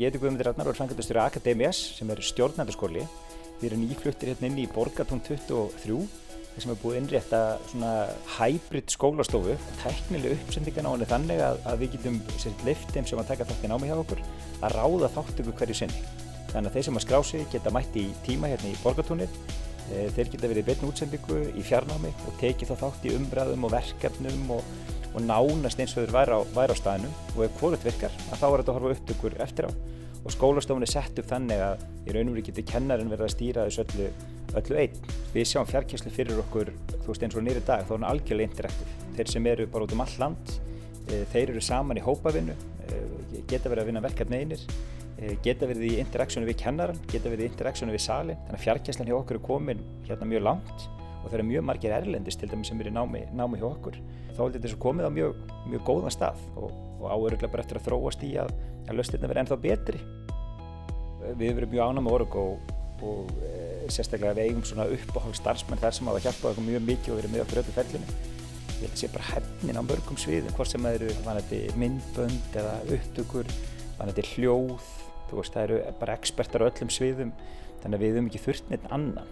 Ég heiti Guðmundur Arnar og er framkvæmdastjóri Akademías sem er stjórnendaskóli. Við erum nýfluttir hérna inn í Borgartún 23 þar sem er búið að innrétta svona hybrid skólastofu. Tæknileg uppsendingan á henni þannig að við getum leyft þeim sem að taka þátt í námi hjá okkur að ráða þátttöku hverju sinni. Þannig að þeir sem að skrá sig geta mætt í tíma hérna í Borgartúnið. Þeir geta verið í beinni útsendingu í fjarnámi og tekið þá þátt í umræðum og verkefnum og nánast eins og þeir væru á staðnum, og ef hvorugt virkar þá er þetta að horfa upptökur eftir á. Og skólastofan er sett upp þannig að í raun og veru getur kennarinn verið að stýra þessu öllu einn. Við sjáum fjarkennslu fyrir okkur, eins og niður í dag, þá er hún algjörlega interaktív. Þeir sem eru bara út um allt land, þeir eru saman í hópavinnu, geta verið að vinna verkefni einir, geta verið í interaktsjoni við kennarann, geta verið í interaktsjoni við salinn. Þannig að fjarkennslan hjá okkur er komin hérna mjög langt og það eru mjög margir erlendis til dæmis sem eru í námi hjá okkur. Þá er þetta komið á mjög góðan stað og á örugglega bara eftir að þróast í að lausnirnar verði ennþá betri. Við erum mjög ánægð með Oracle og sérstaklega við eigum svona uppáhalds starfsmenn þar sem hafa hjálpað okkur mjög mikið og verið með okkur öllu ferlinu. Ég held að sé bara hefnin á mörgum sviðum, hvort sem það eru vanandi myndbönd eða upptökur, vanandi hljóð, það eru bara expertar á öllum sviðum, þannig að við höfum ekki þurft neinn annan.